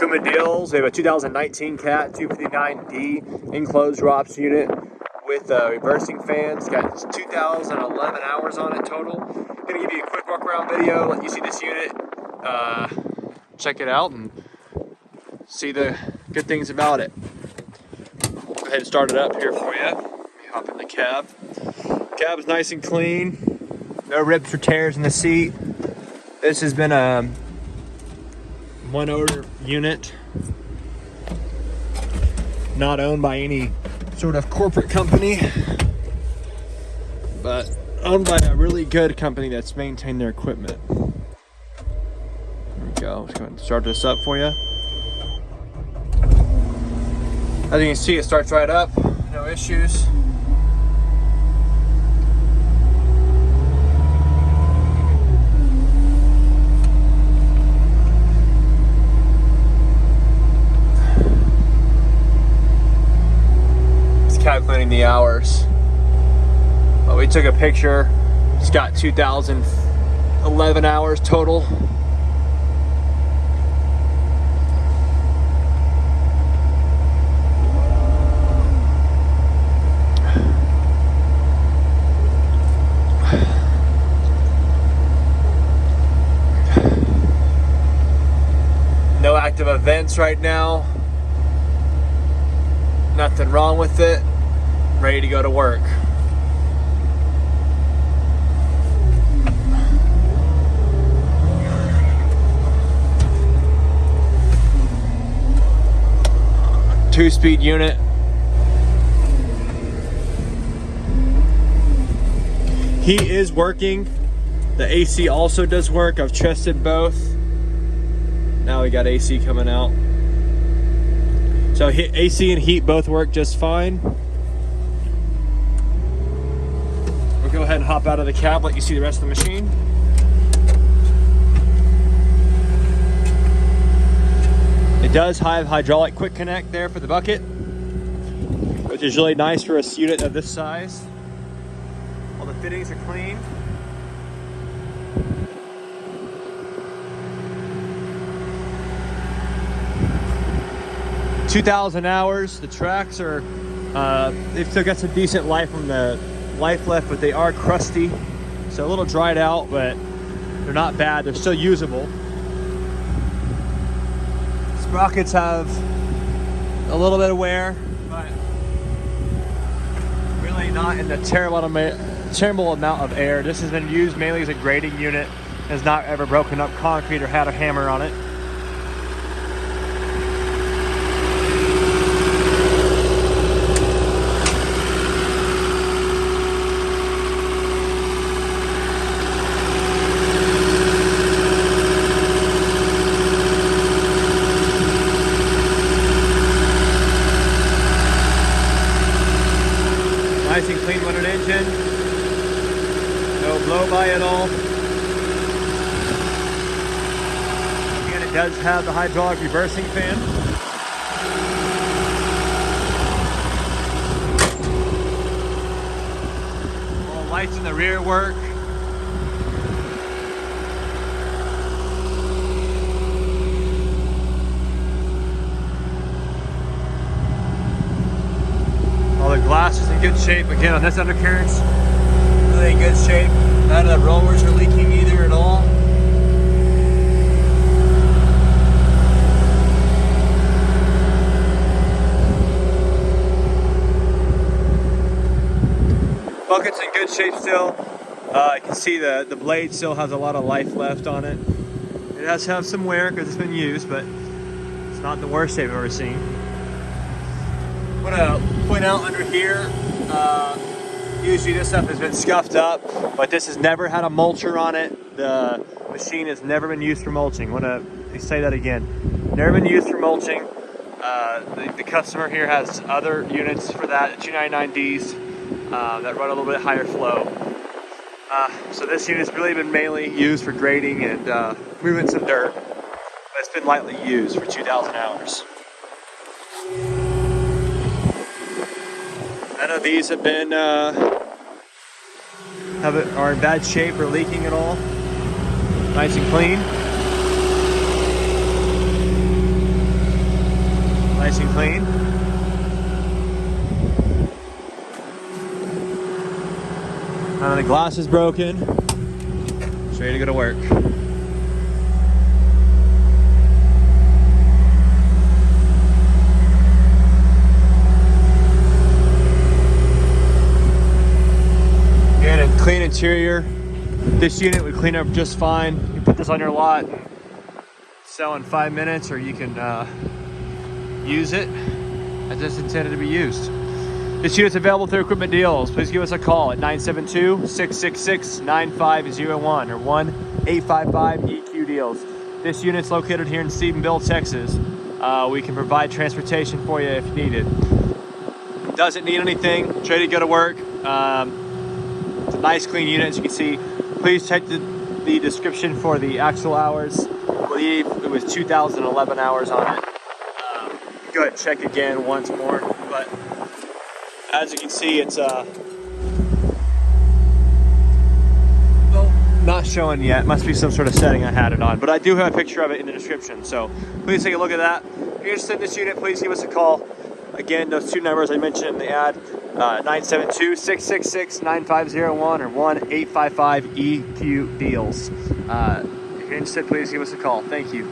Deals. We have a 2019 Cat 259D enclosed ROPS unit with reversing fans. Got 2011 hours on it total. Gonna give you a quick walk around video, let you see this unit, check it out and see the good things about it. Go ahead and start it up here for you. Let me hop in the cab. Cab's nice and clean. No rips or tears in the seat. This has been a one owner unit, not owned by any sort of corporate company, but owned by a really good company that's maintained their equipment. There we go. Let's go ahead and start this up for you. As you can see, it starts right up, no issues. Calculating the hours, but we took a picture. It's got 2011 hours total. No active events right now. Nothing wrong with it. Ready to go to work. Two-speed unit. Heat is working. The AC also does work. I've tested both. Now we got AC coming out. So AC and heat both work just fine. We'll go ahead and hop out of the cab, let you see the rest of the machine. It does have hydraulic quick connect there for the bucket, which is really nice for a unit of this size. All the fittings are clean. – 2,000 hours. The tracks are, they've still got some decent life from the life left, but they are crusty, so a little dried out, but they're not bad. They're still usable. Sprockets have a little bit of wear, but really not in the terrible amount of air. This has been used mainly as a grading unit. Has not ever broken up concrete or had a hammer on it. Nice and clean motored engine. No blow by at all. Again, it does have the hydraulic reversing fan. All the lights in the rear work. The glass is in good shape. Again, on this undercarriage, really in good shape. None of the rollers are leaking either at all. Bucket's in good shape still. You can see the blade still has a lot of life left on it. It does have some wear because it's been used, but it's not the worst shape I've ever seen. I'm gonna point out under here, usually this stuff has been scuffed up, but this has never had a mulcher on it. The machine has never been used for mulching. I want to say that again. Never been used for mulching. The customer here has other units for that, 299Ds, that run a little bit higher flow. So this unit's really been mainly used for grading and moving some dirt, but it's been lightly used for 2,000 hours. None of these have been are in bad shape or leaking at all. Nice and clean. Nice and clean. None of the glass is broken. It's ready to go to work. Good and clean interior. This unit would clean up just fine. You can put this on your lot, sell in 5 minutes, or you can use it as it's intended to be used. This unit's available through Equipment Deals. Please give us a call at 972-666-9501 or 1-855-EQ-DEALS. This unit's located here in Stephenville, Texas. We can provide transportation for you if you need it. Doesn't need anything, it's ready to go to work. It's a nice clean unit, as you can see. Please check the description for the actual hours. I believe it was 2011 hours on it. Go ahead and check again once more. But as you can see, it's well, not showing yet. Must be some sort of setting I had it on. But I do have a picture of it in the description. So please take a look at that. If you're interested in this unit, please give us a call. Again, those two numbers I mentioned in the ad, 972-666-9501 or 1-855-EQ-DEALS. If you're interested, please give us a call. Thank you.